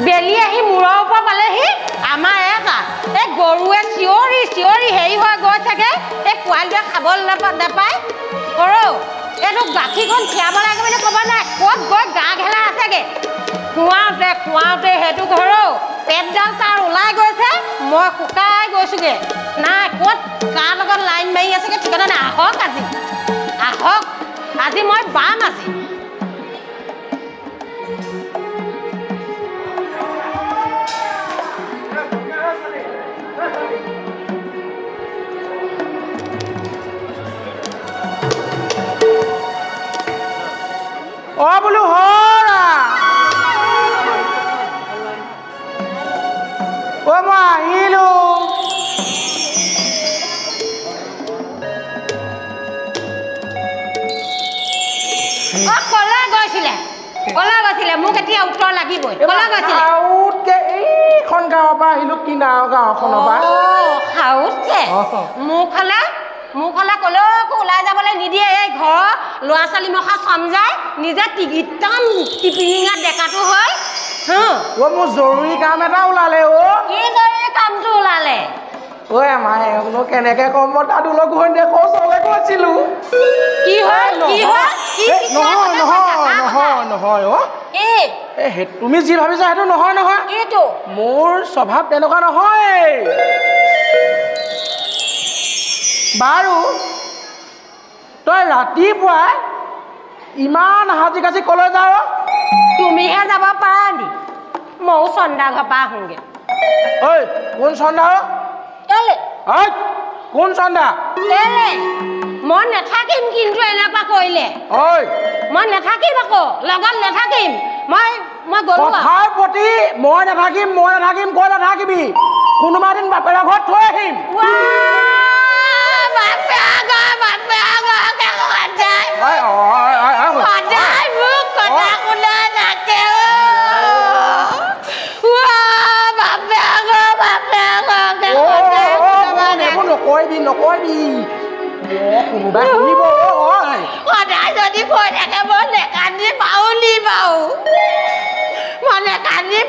বেলি আহি মূৰৰ ওপৰ পালেহি আমাৰ এটা এই গৰুৱে চিঞৰি চিঞৰি হেৰি হৈ গৈ থাকে এই পোৱালিটোৱে খাবলৈ নাপায় সৰু এইটো গাখীৰখন খীৰাব লাগে বুলি ক'ব নাই ক'ত গৈ গা ঘেলা আছেগৈ খুৱাওঁতে সেইটো ঘৰো পেটডাল তাৰ ওলাই গৈছে মই শুকাই গৈছোগৈ নাই ক'ত কাৰ লগত লাইন মাৰি আছেগৈ ঠিকনা নাই আহক আজি মই বাম আজি বোলো হৰা মই আহিলো কলা গৈছিলে মোক এতিয়া উত্তৰ লাগিবই কলা গৈছিলে এইখন গাঁৱৰ পৰা আহিলো কি গাঁওখনৰ পৰা মোক হ'লে কলৈকো ওলাই যাবলৈ নিদিয়ে এই ঘৰৰ ল'ৰা ছোৱালী মখা চমজাই নিজে একদম টিপিঙা ডেকাটো হয় মোৰ জৰুৰী কাম এটা ওলালে কি জৰুৰী কামটো ওলালে আমাৰ কেনেকে কম মই তাত ওলক ওচৰলৈ গৈছিলো কি হয় নহয় তুমি যি ভাবিছা সেইটো নহয় এইটো মোৰ স্বভাৱ তেনেকুৱা নহয় বাৰু তই ৰাতিপুৱাই ইমান সাজি কাজি কলৈ যাৱ তুমিহে যাব পাৰা নি ময়ো চন্দা ঘৰ পৰা আহোঁগৈ ঐ কোন চন্দা কোন চন্দা মই নাথাকিম কিন্তু এনেকুৱা কৰিলে মই নাথাকিম আকৌ লগত নাথাকিম মই গ'লো কথাৰ প্ৰতি মই নাথাকিম কৈ নাথাকিবি কোনোবা দিন বাপেৰৰ ঘৰত থৈ আহিম নকৰিবি কোনোবাই শুনিব সদায় যদি কৈ থাকে মই নেকান্দি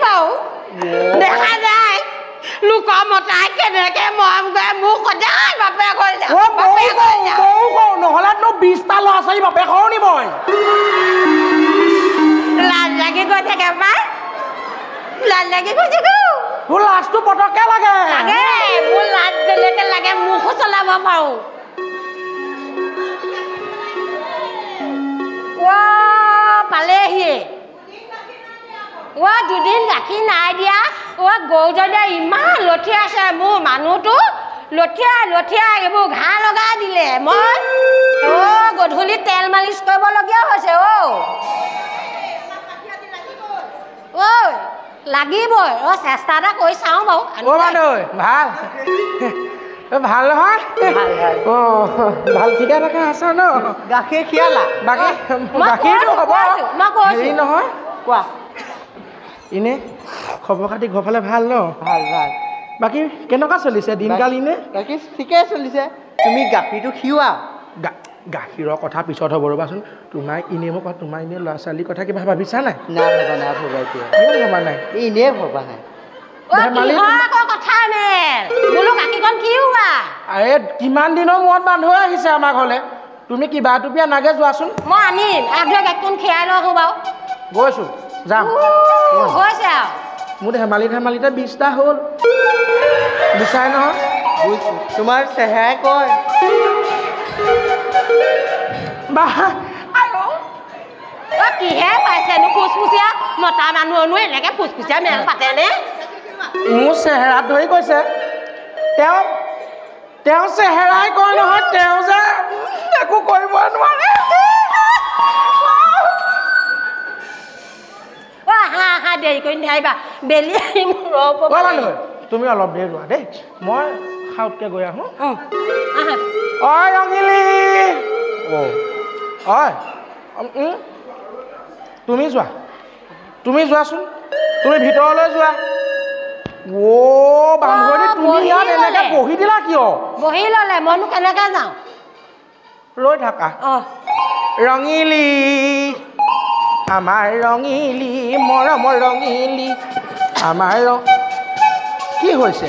পাওঁ দেখা যায় লোকৰ মতাই কেনেকে মৰম কৰে মোক সদায় বাপেক হৈ যাওঁ নহ'লে 20টা ল'ৰা ছোৱালী বাপেক হওঁ নি মই লাজ লাগি গৈ থাকে তোৰ লাজটো পটককে লাগে মোৰ লাজ যেনেকে লাগে মুখো চলাব পাৰো পালেহি দুদিন গাখীৰ নাই দিয়া গৰুজনীয়ে ইমান লঠিয়াই আছে মোৰ মানুহটো লঠিয়াই এইবোৰ ঘাঁহ লগাই দিলে মই গধূলি তেল মালিচ কৰিবলগীয়া হৈছে লাগিবই চেষ্টা এটা কৰি চাওঁ বাৰু ভাল নহয় ভাল ঠিকে থাকে আছ ন গাখীৰ খীৰালা গাখীৰটো হ'ব হেৰি নহয় কোৱা এনে খবৰ খাতি ঘৰ ফালে ভাল ন ভাল বাকী কেনেকুৱা চলিছে দিনকাল এনে গাখীৰ ঠিকে চলিছে তুমি গাখীৰটো খিওৱা গাখীৰৰ কথা পিছত হ'ব ৰ'বাচোন তোমাৰ এনেই মোক তোমাৰ এনেই ল'ৰা ছোৱালীৰ কথা কিবা ভাবিছা নাই ভবা নাই এনেই ভবা নাই কিমান দিনৰ মূৰত মানুহ আহিছে আমাৰ ঘৰলৈ তুমি কিবা টুপিয়া নাগে যোৱাচোন মই আনিম একদম খীৰাই লওঁ বাৰু গৈছো যাম মোৰ ধেমালিতে 20টা হ'ল বিচাৰে নহয় তোমাৰ চেহেৰাই কয় কিহে পাইছেনো ফুচফুচীয়া মতা মানুহনো এনেকে ফুচফুচীয়া মেল পাতেনে মোৰ চেহেৰাত ধৰি কৈছে তেওঁ চেহেৰাই কয় নহয় তেওঁ যে একো কৰিব নোৱাৰে দেৰি কৰি নাথাকিবা বেলি তুমি অলপ দেৰি ৰোৱা দেই মই খাওঁতকে গৈ আহোঁ ৰঙিলি তুমি যোৱাচোন তুমি ভিতৰলৈ যোৱা বান্ধৱী তুমি ইয়াত এনেকে বহি দিলা কিয় বহি ল'লে মইনো কেনেকে যাওঁ ৰৈ থাকা ৰঙিলি আমাৰ ৰঙিলি মৰমৰ ৰঙিলি আমাৰ কি হৈছে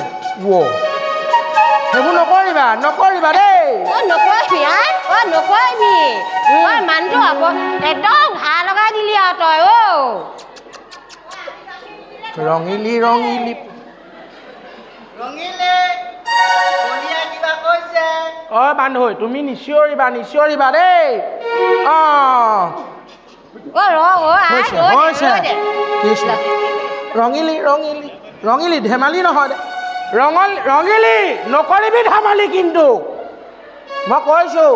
সেইবোৰ নকৰিবা নকৰিবা দেই নকৰিবি নকৰিবি মানুহটো হ'ব একদম ঘা লগাই দিলি আৰু তই ৰঙিলি ৰঙিলি বান্ধৈ তুমি নিচিঞৰিবা দেই ৰঙিলি ৰঙিলি ৰঙিলি ধেমালি নহয় দে ৰঙিলি নকৰিবি ধেমালি কিন্তু মই কৈছোঁ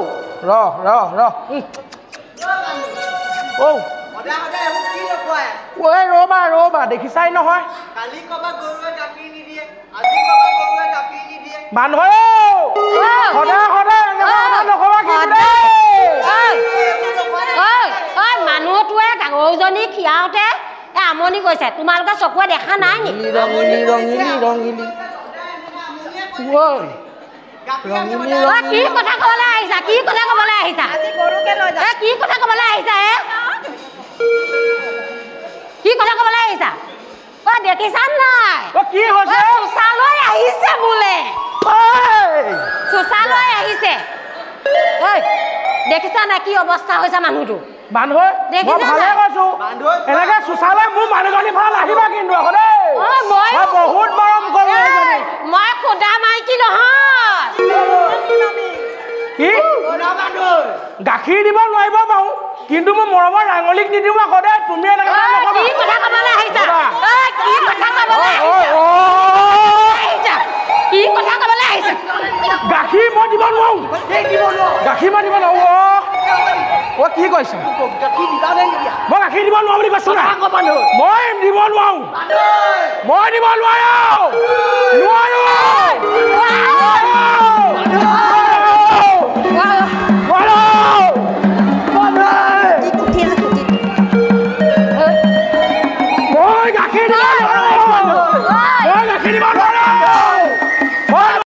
ৰ'বা দেখিছাই নহয় মানুহ মানুহটোৱে গৰুজনী খীৰাওঁতে আমনি কৰিছে তোমালোকে চকুৱে দেখা নাই নি কি কথা কবলৈ আহিছা কি কথা কবলৈ আহিছা দেখিছা নাই চোচালৈ আহিছে বোলে চোচালৈ আহিছে দেখিছা নাই কি অৱস্থা হৈছে মানুহটো মই খুদা মাইকী নহয় গাখীৰ দিব নোৱাৰিব বাৰু কিন্তু মই মৰমৰ ৰাঙলীক নিদিওঁ আকৌ দে তুমি গাখীৰ মই দিব নোৱাৰো কি কৈছা মই গাখীৰ দিব নোৱাৰো বুলি কৈছো মই দিব নোৱাৰো